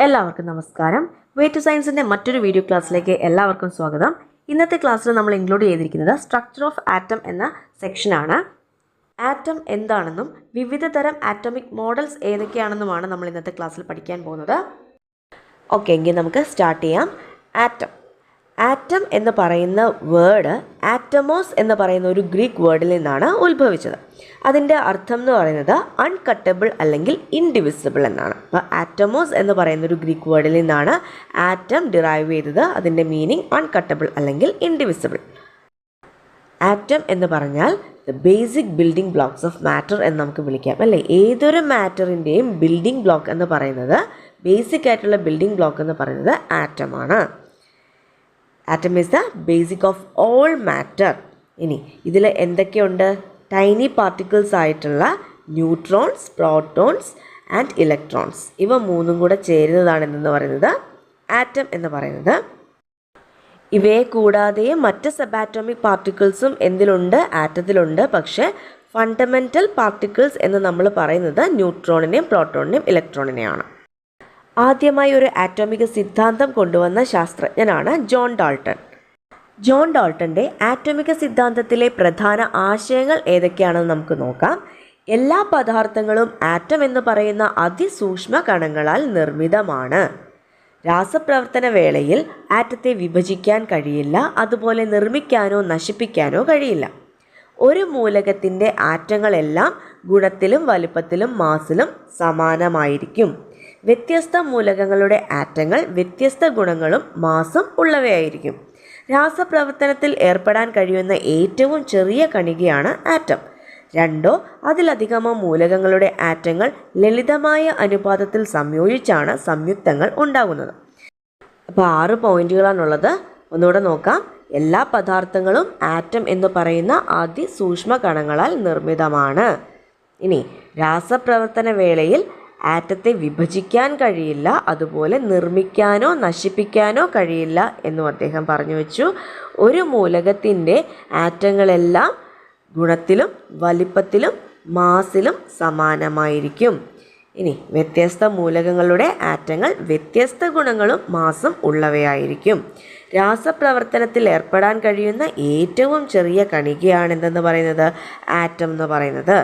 എല്ലാവർക്കും നമസ്കാരം. Way to സയൻസിൻ്റെ മറ്റൊരു വീഡിയോ ക്ലാസ്സിലേക്ക് എല്ലാവർക്കും സ്വാഗതം. ഇന്നത്തെ ക്ലാസ്സിൽ നമ്മൾ ഇൻക്ലൂഡ് ചെയ്തിരിക്കുന്നത് സ്ട്രക്ചർ ഓഫ് ആറ്റം എന്ന സെക്ഷനാണ്. ആറ്റം എന്താണെന്നും വിവിധ തരം ആറ്റോമിക് മോഡൽസ് ഏതൊക്കെയാണെന്നുമാണ് നമ്മൾ ഇന്നത്തെ ക്ലാസ്സിൽ പഠിക്കാൻ പോകുന്നത്. ഓക്കെ, എങ്കിൽ നമുക്ക് സ്റ്റാർട്ട് ചെയ്യാം. ആറ്റം എന്ന് പറയുന്ന വേർഡ് ആറ്റമോസ് എന്ന് പറയുന്ന ഒരു ഗ്രീക്ക് വേർഡിൽ നിന്നാണ് ഉത്ഭവിച്ചത്. അതിൻ്റെ അർത്ഥം എന്ന് പറയുന്നത് അൺകട്ടബിൾ അല്ലെങ്കിൽ ഇൻഡിവിസിബിൾ എന്നാണ്. അപ്പോൾ ആറ്റമോസ് എന്ന് പറയുന്ന ഒരു ഗ്രീക്ക് വേർഡിൽ നിന്നാണ് ആറ്റം ഡിറൈവ് ചെയ്തത്. അതിൻ്റെ മീനിങ് അൺകട്ടബിൾ അല്ലെങ്കിൽ ഇൻഡിവിസിബിൾ. ആറ്റം എന്ന് പറഞ്ഞാൽ the basic building blocks of matter എന്ന് നമുക്ക് വിളിക്കാം, അല്ലേ? ഏതൊരു മാറ്ററിൻ്റെയും ബിൽഡിംഗ് ബ്ലോക്ക് എന്ന് പറയുന്നത്, ബേസിക് ആയിട്ടുള്ള ബിൽഡിംഗ് ബ്ലോക്ക് എന്ന് പറയുന്നത് ആറ്റമാണ്. Atom is the basic of all matter. ഇനി ഇതിൽ എന്തൊക്കെയുണ്ട്? ടൈനി പാർട്ടിക്കിൾസ് ആയിട്ടുള്ള ന്യൂട്രോൺസ്, പ്രോട്ടോൺസ് ആൻഡ് ഇലക്ട്രോൺസ്. ഇവ മൂന്നും കൂടെ ചേരുന്നതാണ് എന്ന് പറയുന്നത് ആറ്റം എന്ന് പറയുന്നത്. ഇവയെ കൂടാതെ മറ്റ് സബാറ്റോമിക് പാർട്ടിക്കിൾസും എന്തിലുണ്ട്? ആറ്റത്തിലുണ്ട്. പക്ഷേ ഫണ്ടമെൻ്റൽ പാർട്ടിക്കിൾസ് എന്ന് നമ്മൾ പറയുന്നത് ന്യൂട്രോണിനെയും പ്രോട്ടോണിനെയും ഇലക്ട്രോണിനെയാണ്. ആദ്യമായി ഒരു ആറ്റോമിക സിദ്ധാന്തം കൊണ്ടുവന്ന ശാസ്ത്രജ്ഞനാണ് ജോൺ ഡാൾട്ടൺ. ജോൺ ഡാൾട്ടൻ്റെ ആറ്റോമിക സിദ്ധാന്തത്തിലെ പ്രധാന ആശയങ്ങൾ ഏതൊക്കെയാണെന്ന് നമുക്ക് നോക്കാം. എല്ലാ പദാർത്ഥങ്ങളും ആറ്റം എന്ന് പറയുന്ന അതിസൂക്ഷ്മ കണങ്ങളാൽ നിർമ്മിതമാണ്. രാസപ്രവർത്തന വേളയിൽ ആറ്റത്തെ വിഭജിക്കാൻ കഴിയില്ല, അതുപോലെ നിർമ്മിക്കാനോ നശിപ്പിക്കാനോ കഴിയില്ല. ഒരു മൂലകത്തിൻ്റെ ആറ്റങ്ങളെല്ലാം ഗുണത്തിലും വലുപ്പത്തിലും മാസിലും സമാനമായിരിക്കും. വ്യത്യസ്ത മൂലകങ്ങളുടെ ആറ്റങ്ങൾ വ്യത്യസ്ത ഗുണങ്ങളും മാസും ഉള്ളവയായിരിക്കും. രാസപ്രവർത്തനത്തിൽ ഏർപ്പെടാൻ കഴിയുന്ന ഏറ്റവും ചെറിയ കണികയാണ് ആറ്റം. രണ്ടോ അതിലധികമോ മൂലകങ്ങളുടെ ആറ്റങ്ങൾ ലളിതമായ അനുപാതത്തിൽ സംയോജിച്ചാണ് സംയുക്തങ്ങൾ ഉണ്ടാകുന്നത്. അപ്പോൾ 6 പോയിന്റുകളാണുള്ളത്. ഒന്നുകൂടെ നോക്കാം. എല്ലാ പദാർത്ഥങ്ങളും ആറ്റം എന്ന് പറയുന്ന അതിസൂക്ഷ്മ കണങ്ങളാൽ നിർമ്മിതമാണ്. ഇനി രാസപ്രവർത്തന വേളയിൽ ആറ്റത്തെ വിഭജിക്കാൻ കഴിയില്ല, അതുപോലെ നിർമ്മിക്കാനോ നശിപ്പിക്കാനോ കഴിയില്ല എന്നും അദ്ദേഹം പറഞ്ഞു വെച്ചു. ഒരു മൂലകത്തിൻ്റെ ആറ്റങ്ങളെല്ലാം ഗുണത്തിലും വലിപ്പത്തിലും മാസിലും സമാനമായിരിക്കും. ഇനി വ്യത്യസ്ത മൂലകങ്ങളുടെ ആറ്റങ്ങൾ വ്യത്യസ്ത ഗുണങ്ങളും മാസും ഉള്ളവയായിരിക്കും. രാസപ്രവർത്തനത്തിൽ ഏർപ്പെടാൻ കഴിയുന്ന ഏറ്റവും ചെറിയ കണികയാണ് എന്തെന്ന് പറയുന്നത്? ആറ്റം എന്ന് പറയുന്നത്.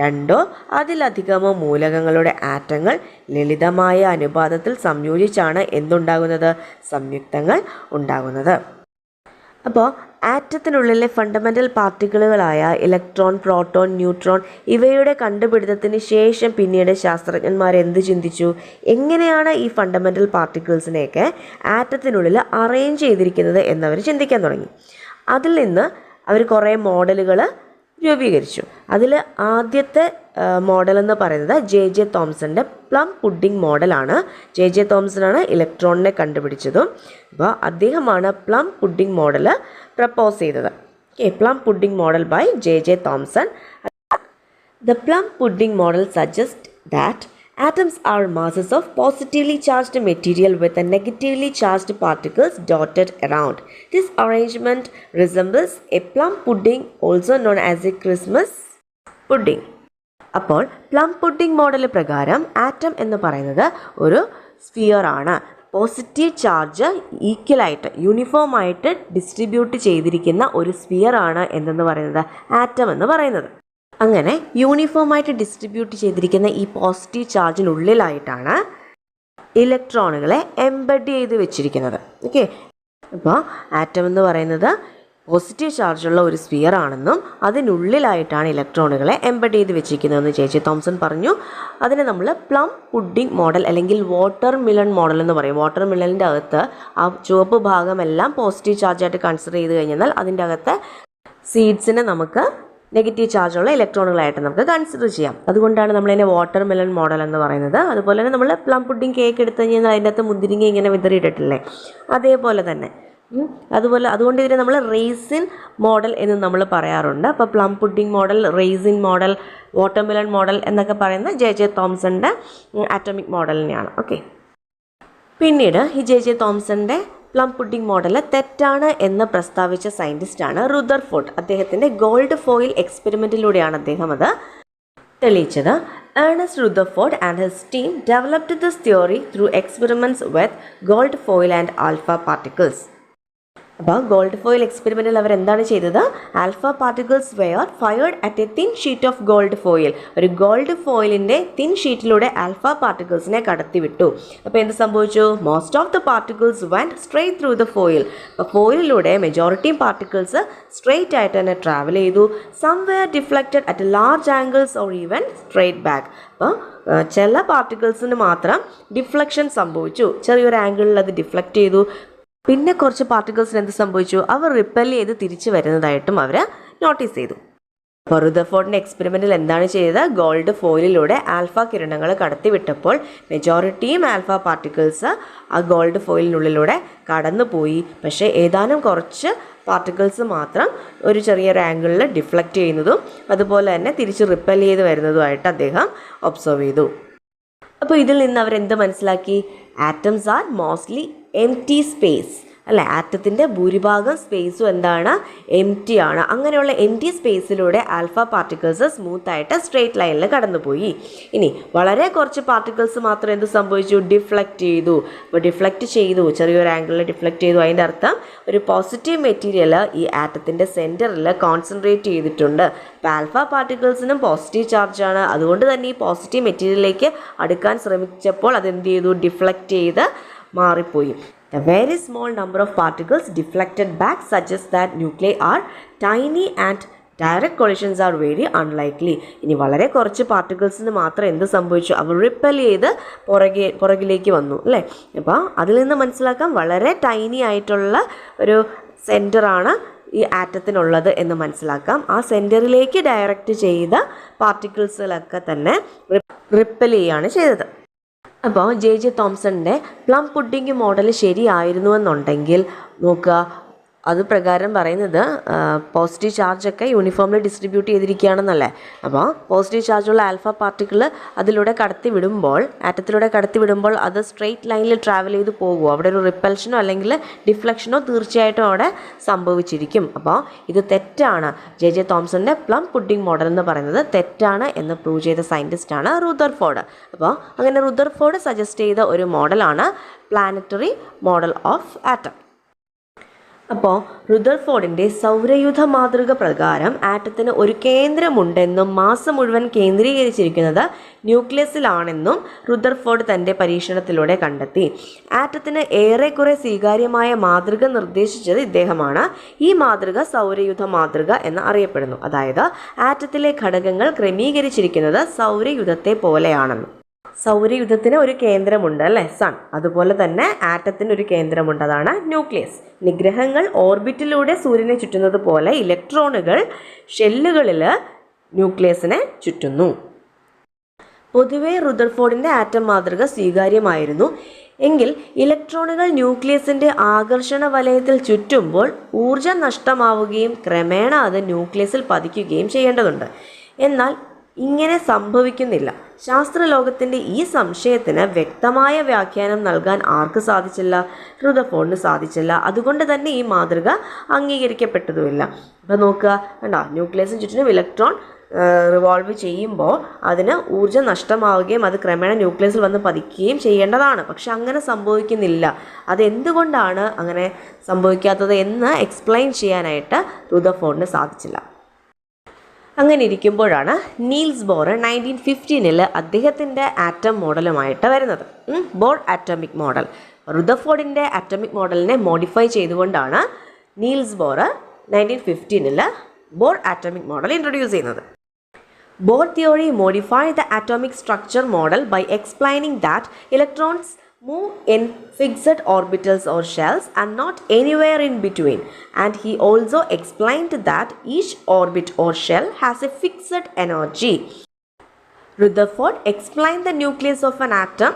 രണ്ടോ അതിലധികമോ മൂലകങ്ങളുടെ ആറ്റങ്ങൾ ലളിതമായ അനുപാതത്തിൽ സംയോജിച്ചാണ് എന്തുണ്ടാകുന്നത്? സംയുക്തങ്ങൾ ഉണ്ടാകുന്നത്. അപ്പോൾ ആറ്റത്തിനുള്ളിലെ ഫണ്ടമെൻ്റൽ പാർട്ടിക്കിളുകളായ ഇലക്ട്രോൺ, പ്രോട്ടോൺ, ന്യൂട്രോൺ ഇവയുടെ കണ്ടുപിടുത്തത്തിന് ശേഷം പിന്നീട് ശാസ്ത്രജ്ഞന്മാർ എന്ത് ചിന്തിച്ചു? എങ്ങനെയാണ് ഈ ഫണ്ടമെൻ്റൽ പാർട്ടിക്കിൾസിനെയൊക്കെ ആറ്റത്തിനുള്ളിൽ അറേഞ്ച് ചെയ്തിരിക്കുന്നത് എന്നവർ ചിന്തിക്കാൻ തുടങ്ങി. അതിൽ നിന്ന് അവർ കുറേ മോഡലുകൾ രൂപീകരിച്ചു. അതിൽ ആദ്യത്തെ മോഡൽ എന്ന് പറയുന്നത് ജെ തോംസൻ്റെ പ്ലം പുഡിംഗ് മോഡലാണ്. ജെ തോംസനാണ് ഇലക്ട്രോണിനെ കണ്ടുപിടിച്ചതും. അപ്പോൾ അദ്ദേഹമാണ് പ്ലം പുഡിംഗ് മോഡൽ പ്രപ്പോസ് ചെയ്തത്. Plum pudding model by J Thomson. The plum pudding model suggest that atoms are masses of positively charged material with a negatively charged particles dotted around. This arrangement resembles a plum pudding, also known as a Christmas pudding. അപ്പോൾ plum pudding model പ്രകാരം atom എന്ന് പറയുന്നത് ഒരു sphere ആണ്. Positive charge ഈക്വലായിട്ട് uniform ആയിട്ട് distribute ചെയ്തിരിക്കുന്ന ഒരു sphere ആണ് എന്തെന്ന് പറയുന്നത്? ആറ്റം എന്ന് പറയുന്നത്. അങ്ങനെ യൂണിഫോമായിട്ട് ഡിസ്ട്രിബ്യൂട്ട് ചെയ്തിരിക്കുന്ന ഈ പോസിറ്റീവ് ചാർജിനുള്ളിലായിട്ടാണ് ഇലക്ട്രോണുകളെ എംബഡ് ചെയ്ത് വെച്ചിരിക്കുന്നത്. ഓക്കെ, അപ്പോൾ ആറ്റം എന്ന് പറയുന്നത് പോസിറ്റീവ് ചാർജുള്ള ഒരു സ്ഫിയർ ആണെന്നും അതിനുള്ളിലായിട്ടാണ് ഇലക്ട്രോണുകളെ എംബഡ് ചെയ്ത് വെച്ചിരിക്കുന്നതെന്ന് ജെ തോംസൺ പറഞ്ഞു. അതിനെ നമ്മൾ പ്ലം പുഡിംഗ് മോഡൽ അല്ലെങ്കിൽ വാട്ടർ മിലൺ മോഡൽ എന്ന് പറയും. വാട്ടർ മിലണിൻ്റെ അകത്ത് ആ ചുവപ്പ് ഭാഗമെല്ലാം പോസിറ്റീവ് ചാർജായിട്ട് കൺസിഡർ ചെയ്ത് കഴിഞ്ഞാൽ അതിൻ്റെ അകത്തെ സീഡ്സിനെ നമുക്ക് നെഗറ്റീവ് ചാർജുള്ള ഇലക്ട്രോണുകളായിട്ട് നമുക്ക് കൺസിഡർ ചെയ്യാം. അതുകൊണ്ടാണ് നമ്മളതിനെ വാട്ടർ മെലൺ മോഡൽ എന്ന് പറയുന്നത്. അതുപോലെ തന്നെ നമ്മൾ പ്ലം പുഡിംഗ് കേക്ക് എടുത്തു കഴിഞ്ഞാൽ അതിൻ്റെ അകത്ത് മുന്തിരിങ്ങ ഇങ്ങനെ വിതറിയിട്ടിട്ടില്ലേ, അതേപോലെ തന്നെ. അതുകൊണ്ട് ഇതിനെ നമ്മൾ റേസിൻ മോഡൽ എന്ന് നമ്മൾ പറയാറുണ്ട്. അപ്പോൾ plum pudding model, raisin model, water melon model എന്നൊക്കെ പറയുന്ന ജെ തോംസൻ്റെ ആറ്റോമിക് മോഡലിനെയാണ്. ഓക്കെ, പിന്നീട് ഈ ജെ തോംസൻ്റെ പ്ലം പുഡിംഗ് മോഡൽ തെറ്റാണ് എന്ന് പ്രസ്താവിച്ച സയൻറ്റിസ്റ്റാണ് റുദർഫോർഡ്. അദ്ദേഹത്തിൻ്റെ ഗോൾഡ് ഫോയിൽ എക്സ്പെരിമെൻറ്റിലൂടെയാണ് അദ്ദേഹം അത് തെളിയിച്ചത്. Ernest Rutherford and his team developed this theory through experiments with gold foil and alpha particles. അപ്പോൾ ഗോൾഡ് ഫോയിൽ എക്സ്പെരിമെൻറ്റിൽ അവർ എന്താണ് ചെയ്തത്? Alpha particles were fired at a thin sheet of gold foil. ഒരു gold ഫോയിലിൻ്റെ thin ഷീറ്റിലൂടെ alpha പാർട്ടിക്കിൾസിനെ കടത്തിവിട്ടു. അപ്പോൾ എന്ത് സംഭവിച്ചു? Most of the particles went straight through the foil. അപ്പോൾ ഫോയിലിലൂടെ മെജോറിറ്റി പാർട്ടിക്കിൾസ് സ്ട്രെയിറ്റ് ആയിട്ട് തന്നെ ട്രാവൽ ചെയ്തു. Some were deflected at large angles or even straight back. അപ്പോൾ ചില പാർട്ടിക്കിൾസിന് മാത്രം ഡിഫ്ലക്ഷൻ സംഭവിച്ചു, ചെറിയൊരു ആംഗിളിൽ അത് ഡിഫ്ലക്റ്റ് ചെയ്തു. പിന്നെ കുറച്ച് പാർട്ടിക്കിൾസിന് എന്ത് സംഭവിച്ചു? അവർ റിപ്പൽ ചെയ്ത് തിരിച്ചു വരുന്നതായിട്ടും അവർ നോട്ടീസ് ചെയ്തു. അപ്പോൾ റുദർഫോർഡിൻ്റെ എക്സ്പെരിമെൻറ്റിൽ എന്താണ് ചെയ്തത്? ഗോൾഡ് ഫോയിലിലൂടെ ആൽഫ കിരണങ്ങൾ കടത്തിവിട്ടപ്പോൾ മെജോറിറ്റിയും ആൽഫ പാർട്ടിക്കിൾസ് ആ ഗോൾഡ് ഫോയിലിനുള്ളിലൂടെ കടന്നുപോയി. പക്ഷേ ഏതാനും കുറച്ച് പാർട്ടിക്കിൾസ് മാത്രം ഒരു ചെറിയൊരു ആംഗിളിൽ ഡിഫ്ലക്റ്റ് ചെയ്യുന്നതും അതുപോലെ തന്നെ തിരിച്ച് റിപ്പൽ ചെയ്ത് വരുന്നതുമായിട്ട് അദ്ദേഹം ഒബ്സർവ് ചെയ്തു. അപ്പോൾ ഇതിൽ നിന്ന് അവരെന്ത് മനസ്സിലാക്കി? Atoms are mostly empty space അല്ലേ? ആറ്റത്തിൻ്റെ ഭൂരിഭാഗം സ്പേസും എന്താണ്? എംപ്റ്റി ആണ്. അങ്ങനെയുള്ള എംപ്റ്റി സ്പേസിലൂടെ ആൽഫ പാർട്ടിക്കിൾസ് സ്മൂത്തായിട്ട് സ്ട്രെയിറ്റ് ലൈനിൽ കടന്നുപോയി. ഇനി വളരെ കുറച്ച് പാർട്ടിക്കിൾസ് മാത്രം എന്ത് സംഭവിച്ചു? ഡിഫ്ലക്റ്റ് ചെയ്തു. അപ്പോൾ ഡിഫ്ലക്റ്റ് ചെയ്തു, ചെറിയൊരു ആംഗിളിൽ ഡിഫ്ലക്റ്റ് ചെയ്തു. അതിൻ്റെ അർത്ഥം ഒരു പോസിറ്റീവ് മെറ്റീരിയൽ ഈ ആറ്റത്തിൻ്റെ സെൻറ്ററിൽ കോൺസെൻട്രേറ്റ് ചെയ്തിട്ടുണ്ട്. അപ്പോൾ ആൽഫ പാർട്ടിക്കിൾസിനും പോസിറ്റീവ് ചാർജാണ്. അതുകൊണ്ട് തന്നെ ഈ പോസിറ്റീവ് മെറ്റീരിയലിലേക്ക് അടുക്കാൻ ശ്രമിച്ചപ്പോൾ അതെന്ത് ചെയ്തു? ഡിഫ്ലക്റ്റ് ചെയ്ത് മാറിപ്പോയി. A very small number of particles deflected back suggests that nuclei are tiny and direct collisions are very unlikely. ഇനി വളരെ കുറച്ച് പാർട്ടിക്കിൾസിന് മാത്രം എന്ത് സംഭവിച്ചു? അവർ റിപ്പൽ ചെയ്ത് പുറകിലേക്ക് വന്നു അല്ലേ? അപ്പോൾ അതിൽ നിന്ന് മനസ്സിലാക്കാം വളരെ ടൈനി ആയിട്ടുള്ള ഒരു സെൻറ്ററാണ് ഈ ആറ്റത്തിനുള്ളത് എന്ന് മനസ്സിലാക്കാം. ആ സെൻറ്ററിലേക്ക് ഡയറക്റ്റ് ചെയ്ത പാർട്ടിക്കിൾസിലൊക്കെ തന്നെ റിപ്പൽ ചെയ്യുകയാണ് ചെയ്തത്. അപ്പോൾ ജെ തോംസണിൻ്റെ പ്ലം പുഡിംഗ് മോഡൽ ശരിയായിരുന്നുവെന്നുണ്ടെങ്കിൽ നോക്കുക, അത് പ്രകാരം പറയുന്നത് പോസിറ്റീവ് ചാർജൊക്കെ യൂണിഫോംലി ഡിസ്ട്രിബ്യൂട്ട് ചെയ്തിരിക്കുകയാണെന്നല്ലേ. അപ്പോൾ പോസിറ്റീവ് ചാർജുള്ള ആൽഫ പാർട്ടിക്കിൾ അതിലൂടെ ആറ്റത്തിലൂടെ കടത്തി വിടുമ്പോൾ അത് സ്ട്രെയിറ്റ് ലൈനിൽ ട്രാവൽ ചെയ്ത് പോകുമോ? അവിടെ ഒരു റിപ്പൽഷനോ അല്ലെങ്കിൽ ഡിഫ്ലക്ഷനോ തീർച്ചയായിട്ടും അവിടെ സംഭവിച്ചിരിക്കും. അപ്പോൾ ഇത് തെറ്റാണ്. ജെ തോംസണിൻ്റെ പ്ലം പുഡിംഗ് മോഡൽ എന്ന് പറയുന്നത് തെറ്റാണ് എന്ന് പ്രൂവ് ചെയ്ത സയൻറ്റിസ്റ്റാണ് റുദർഫോർഡ്. അപ്പോൾ അങ്ങനെ റുദർഫോർഡ് സജസ്റ്റ് ചെയ്ത ഒരു മോഡലാണ് പ്ലാനറ്ററി മോഡൽ ഓഫ് ആറ്റം. അപ്പോൾ റുദർഫോർഡിൻ്റെ സൗരയൂഥ മാതൃക പ്രകാരം ആറ്റത്തിന് ഒരു കേന്ദ്രമുണ്ടെന്നും മാസ് മുഴുവൻ കേന്ദ്രീകരിച്ചിരിക്കുന്നത് ന്യൂക്ലിയസിലാണെന്നും റുദർഫോർഡ് തൻ്റെ പരീക്ഷണത്തിലൂടെ കണ്ടെത്തി. ആറ്റത്തിന് ഏറെക്കുറെ സ്വീകാര്യമായ മാതൃക നിർദ്ദേശിച്ചത് ഇദ്ദേഹമാണ്. ഈ മാതൃക സൗരയൂഥ മാതൃക എന്ന് അറിയപ്പെടുന്നു. അതായത് ആറ്റത്തിലെ ഘടകങ്ങൾ ക്രമീകരിച്ചിരിക്കുന്നത് സൗരയൂഥത്തെ പോലെയാണെന്ന്. സൗരയൂഥത്തിന് ഒരു കേന്ദ്രമുണ്ട് അല്ലേ, സൺ. അതുപോലെ തന്നെ ആറ്റത്തിന് ഒരു കേന്ദ്രമുണ്ട്, അതാണ് ന്യൂക്ലിയസ്. നിഗ്രഹങ്ങൾ ഓർബിറ്റിലൂടെ സൂര്യനെ ചുറ്റുന്നത് പോലെ ഇലക്ട്രോണുകൾ ഷെല്ലുകളിൽ ന്യൂക്ലിയസിനെ ചുറ്റുന്നു. പൊതുവെ റുദർഫോർഡിൻ്റെ ആറ്റം മാതൃക സ്വീകാര്യമായിരുന്നു. എങ്കിൽ ഇലക്ട്രോണുകൾ ന്യൂക്ലിയസിൻ്റെ ആകർഷണ വലയത്തിൽ ചുറ്റുമ്പോൾ ഊർജം നഷ്ടമാവുകയും ക്രമേണ അത് ന്യൂക്ലിയസിൽ പതിക്കുകയും ചെയ്യേണ്ടതുണ്ട്. എന്നാൽ ഇങ്ങനെ സംഭവിക്കുന്നില്ല. ശാസ്ത്രലോകത്തിൻ്റെ ഈ സംശയത്തിന് വ്യക്തമായ വ്യാഖ്യാനം നൽകാൻ ആർക്ക് സാധിച്ചില്ല? റുദർഫോർഡിന് സാധിച്ചില്ല. അതുകൊണ്ട് തന്നെ ഈ മാതൃക അംഗീകരിക്കപ്പെട്ടതുമില്ല. അപ്പോൾ നോക്കുക, കണ്ടോ, ന്യൂക്ലിയസിന് ചുറ്റിനും ഇലക്ട്രോൺ റിവോൾവ് ചെയ്യുമ്പോൾ അതിന് ഊർജ്ജം നഷ്ടമാവുകയും അത് ക്രമേണ ന്യൂക്ലിയസിൽ വന്ന് പതിക്കുകയും ചെയ്യേണ്ടതാണ്. പക്ഷെ അങ്ങനെ സംഭവിക്കുന്നില്ല. അതെന്തുകൊണ്ടാണ് അങ്ങനെ സംഭവിക്കാത്തത് എന്ന് എക്സ്പ്ലെയിൻ ചെയ്യാനായിട്ട് റുദർഫോർഡിന് സാധിച്ചില്ല. അങ്ങനെ ഇരിക്കുമ്പോഴാണ് നീൽസ് ബോർ 1915 അദ്ദേഹത്തിൻ്റെ ആറ്റം മോഡലുമായിട്ട് വരുന്നത്, ബോർ ആറ്റോമിക് മോഡൽ. റുദർഫോർഡിൻ്റെ ആറ്റോമിക് മോഡലിനെ മോഡിഫൈ ചെയ്തുകൊണ്ടാണ് Niels Bohr 1915 Bohr atomic model introduce ചെയ്യുന്നത്. Bohr theory modified the atomic structure model by explaining that electrons move in fixed orbitals or shells and not anywhere in between, and he also explained that each orbit or shell has a fixed energy. Rutherford explained the nucleus of an atom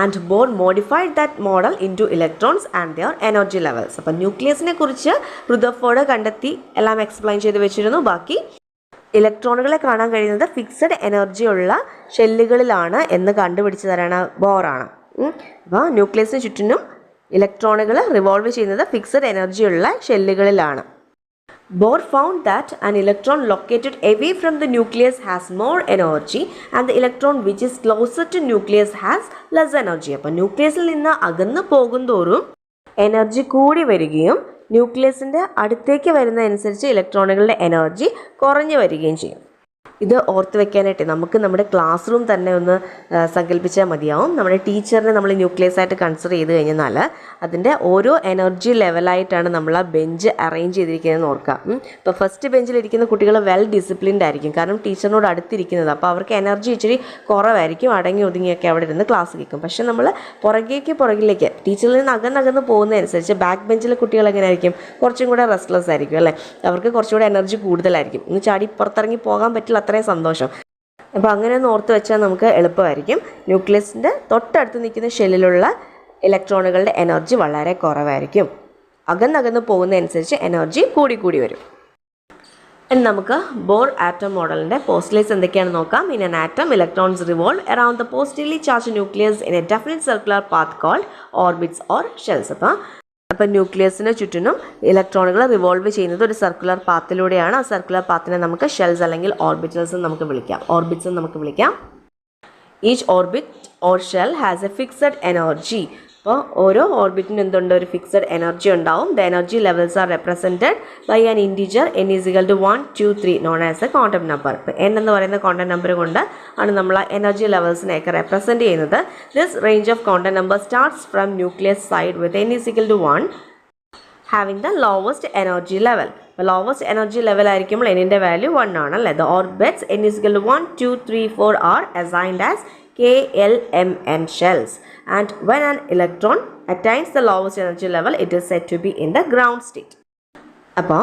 and Bohr modified that model into electrons and their energy levels. അപ്പോൾ ന്യൂക്ലിയസിനെ കുറിച്ച് Rutherford കണ്ടെത്തി എല്ലാം explain ചെയ്ത് വെച്ചിരുന്നു. ബാക്കി ഇലക്ട്രോണുകളെ കാണാൻ കഴിയുന്നത് fixed energy ഉള്ള ഷെല്ലുകളിലാണ് എന്ന് കണ്ടുപിടിച്ചു തരാണ് ബോറാണ്. അപ്പോൾ ന്യൂക്ലിയസിന് ചുറ്റിനും ഇലക്ട്രോണുകൾ റിവോൾവ് ചെയ്യുന്നത് ഫിക്സഡ് എനർജി ഉള്ള ഷെല്ലുകളിലാണ്. Bohr found that an electron located away from the nucleus has more energy and the electron which is closer to nucleus has less energy. അപ്പോൾ ന്യൂക്ലിയസിൽ നിന്ന് അകന്നു പോകുന്തോറും എനർജി കൂടി വരികയും ന്യൂക്ലിയസിൻ്റെ അടുത്തേക്ക് വരുന്നതനുസരിച്ച് ഇലക്ട്രോണുകളുടെ എനർജി കുറഞ്ഞു വരികയും ചെയ്യും. ഇത് ഓർത്ത് വെക്കാനായിട്ട് നമുക്ക് നമ്മുടെ ക്ലാസ് റൂം തന്നെ ഒന്ന് സങ്കല്പിച്ചാൽ മതിയാവും. നമ്മുടെ ടീച്ചറിനെ നമ്മൾ ന്യൂക്ലിയസ് ആയിട്ട് കൺസിഡർ ചെയ്ത് കഴിഞ്ഞാൽ അതിൻ്റെ ഓരോ എനർജി ലെവലായിട്ടാണ് നമ്മൾ ആ ബെഞ്ച് അറേഞ്ച് ചെയ്തിരിക്കുന്നതെന്ന് ഓർക്കാം. ഇപ്പോൾ ഫസ്റ്റ് ബെഞ്ചിലിരിക്കുന്ന കുട്ടികൾ വെൽ ഡിസിപ്ലിൻഡ് ആയിരിക്കും, കാരണം ടീച്ചറിനോട് അടുത്തിരിക്കുന്നത്. അപ്പോൾ അവർക്ക് എനർജി ഇച്ചിരി കുറവായിരിക്കും, അടങ്ങി ഒതുങ്ങിയൊക്കെ അവിടെ ഇരുന്ന് ക്ലാസ് കേൾക്കും. പക്ഷേ നമ്മൾ പുറകിലേക്ക് ടീച്ചറിൽ നിന്ന് അകന്നകന്ന് പോകുന്നതനുസരിച്ച് ബാക്ക് ബെഞ്ചിലെ കുട്ടികൾ എങ്ങനെ ആയിരിക്കും? കുറച്ചും കൂടെ റെസ്റ്റ്ലെസ് ആയിരിക്കും അല്ലേ? അവർക്ക് കുറച്ചുകൂടെ എനർജി കൂടുതലായിരിക്കും. ഒന്ന് ചാടി പുറത്തിറങ്ങി പോകാൻ പറ്റില്ല, അത്രയും സന്തോഷം. അപ്പോൾ അങ്ങനെ ഒന്ന് ഓർത്ത് വെച്ചാൽ നമുക്ക് എളുപ്പമായിരിക്കും. ന്യൂക്ലിയസിൻ്റെ തൊട്ടടുത്ത് നിൽക്കുന്ന ഷെല്ലിലുള്ള ഇലക്ട്രോണുകളുടെ എനർജി വളരെ കുറവായിരിക്കും. അകന്നകന്ന് പോകുന്നതനുസരിച്ച് എനർജി കൂടി വരും. ഇനി നമുക്ക് ബോർ ആറ്റം മോഡലിൻ്റെ പോസ്റ്റ്ലേറ്റ്സ് എന്തൊക്കെയാണെന്ന് നോക്കാം. In an atom electrons revolve around the positively charge nucleus in a definite circular path called orbits or shells. അപ്പോൾ ന്യൂക്ലിയസിന് ചുറ്റിനും ഇലക്ട്രോണുകൾ റിവോൾവ് ചെയ്യുന്നത് ഒരു സർക്കുലർ പാത്തിലൂടെയാണ്. ആ സർക്കുലർ പാത്തിനെ നമുക്ക് ഷെൽസ് അല്ലെങ്കിൽ ഓർബിറ്റൽസ് നമുക്ക് വിളിക്കാം. Each orbit or shell has a fixed energy. അപ്പോൾ ഓരോ ഓർബിറ്റിനും എന്തുണ്ട്? ഒരു ഫിക്സഡ് എനർജി ഉണ്ടാവും. The energy levels are represented by an integer n = 1, 2, 3 known as a quantum number. ഇപ്പോൾ n എന്ന് പറയുന്ന ക്വാണ്ടം നമ്പർ കൊണ്ട് ആണ് നമ്മൾ ആ എനർജി ലെവൽസിനെയൊക്കെ റെപ്രസെൻറ്റ് ചെയ്യുന്നത്. This range of quantum number starts from nucleus side with n = 1 having the lowest energy level. അപ്പോൾ ലോവസ്റ്റ് എനർജി ലെവൽ ആയിരിക്കുമ്പോൾ n-ൻ്റെ വാല്യൂ 1 ആണ് അല്ലേ? The orbits n = 1, 2, 3, 4 are assigned as KLMN shells, and when an electron attains the lowest energy level it is said to be in the ground state. അപ്പോൾ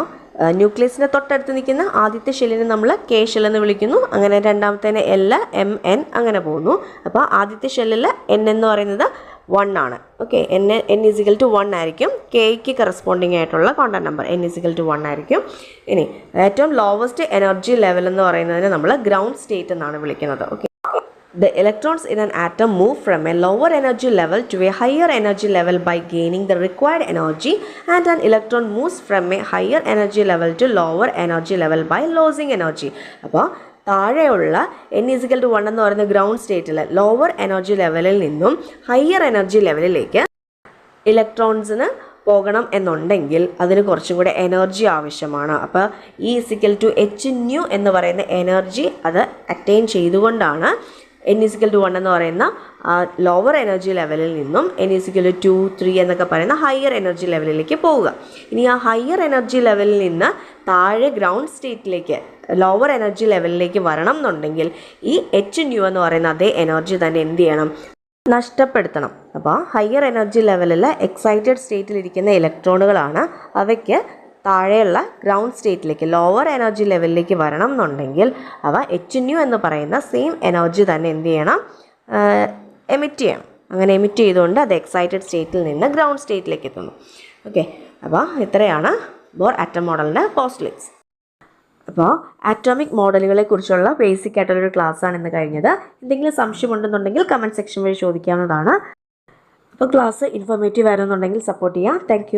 ന്യൂക്ലിയസിൻ്റെ തൊട്ടടുത്ത് നിൽക്കുന്ന ആദ്യത്തെ ഷെല്ലിനെ നമ്മൾ K ഷെൽ എന്ന് വിളിക്കുന്നു. അങ്ങനെ രണ്ടാമത്തേനെ L, M, N അങ്ങനെ പോകുന്നു. അപ്പോൾ ആദ്യത്തെ ഷെല്ലിൽ N എന്ന് പറയുന്നത് 1 ആണ്. ഓക്കെ, n = 1 ആയിരിക്കും. Kക്ക് കറസ്പോണ്ടിങ് ആയിട്ടുള്ള ക്വാണ്ടം നമ്പർ n = 1 ആയിരിക്കും. ഇനി ഏറ്റവും ലോവസ്റ്റ് എനർജി ലെവൽ എന്ന് പറയുന്നതിനെ നമ്മൾ ഗ്രൗണ്ട് സ്റ്റേറ്റ് എന്നാണ് വിളിക്കുന്നത്. Okay, the electrons in an atom move from a lower energy level to a higher energy level by gaining the required energy, and an electron moves from a higher energy level to lower energy level by losing energy. അപ്പോൾ താഴെയുള്ള n = 1 എന്ന് പറയുന്ന ground സ്റ്റേറ്റിൽ lower energy ലെവലിൽ നിന്നും higher energy ലെവലിലേക്ക് ഇലക്ട്രോൺസിന് പോകണം എന്നുണ്ടെങ്കിൽ അതിന് കുറച്ചും കൂടെ എനർജി ആവശ്യമാണ്. അപ്പോൾ E = hν എന്ന് പറയുന്ന എനർജി അത് അറ്റൈൻ ചെയ്തുകൊണ്ടാണ് n = 1 എന്ന് പറയുന്ന ലോവർ എനർജി ലെവലിൽ നിന്നും n = 2, 3 എന്നൊക്കെ പറയുന്ന ഹയർ എനർജി ലെവലിലേക്ക് പോവുക. ഇനി ആ ഹയർ എനർജി ലെവലിൽ നിന്ന് താഴെ ഗ്രൗണ്ട് സ്റ്റേറ്റിലേക്ക് ലോവർ എനർജി ലെവലിലേക്ക് വരണം എന്നുണ്ടെങ്കിൽ ഈ hν എന്ന് പറയുന്ന അതേ എനർജി തന്നെ എന്ത് ചെയ്യണം? നഷ്ടപ്പെടുത്തണം. അപ്പോൾ ഹയർ എനർജി ലെവലിൽ എക്സൈറ്റഡ് സ്റ്റേറ്റിലിരിക്കുന്ന ഇലക്ട്രോണുകളാണ്. അവയ്ക്ക് താഴെയുള്ള ഗ്രൗണ്ട് സ്റ്റേറ്റിലേക്ക് ലോവർ എനർജി ലെവലിലേക്ക് വരണം എന്നുണ്ടെങ്കിൽ അവ hν എന്ന് പറയുന്ന സെയിം എനർജി തന്നെ എന്ത് ചെയ്യണം? എമിറ്റ് ചെയ്യണം. അങ്ങനെ എമിറ്റ് ചെയ്തുകൊണ്ട് അത് എക്സൈറ്റഡ് സ്റ്റേറ്റിൽ നിന്ന് ഗ്രൗണ്ട് സ്റ്റേറ്റിലേക്ക് എത്തുന്നു. ഓക്കെ, അപ്പോൾ ഇത്രയാണ് ബോർ ആറ്റം മോഡലിൻ്റെ പോസ്റ്റ്ലേറ്റ്സ്. അപ്പോൾ ആറ്റോമിക് മോഡലുകളെ കുറിച്ചുള്ള ബേസിക് ആയിട്ടുള്ളൊരു ക്ലാസ്സാണ് ഇന്ന് കഴിഞ്ഞത്. എന്തെങ്കിലും സംശയമുണ്ടെന്നുണ്ടെങ്കിൽ കമൻറ്റ് സെക്ഷൻ വഴി ചോദിക്കാവുന്നതാണ്. അപ്പോൾ ക്ലാസ് ഇൻഫോർമേറ്റീവ് ആയിരുന്നുണ്ടെങ്കിൽ സപ്പോർട്ട് ചെയ്യാം. താങ്ക്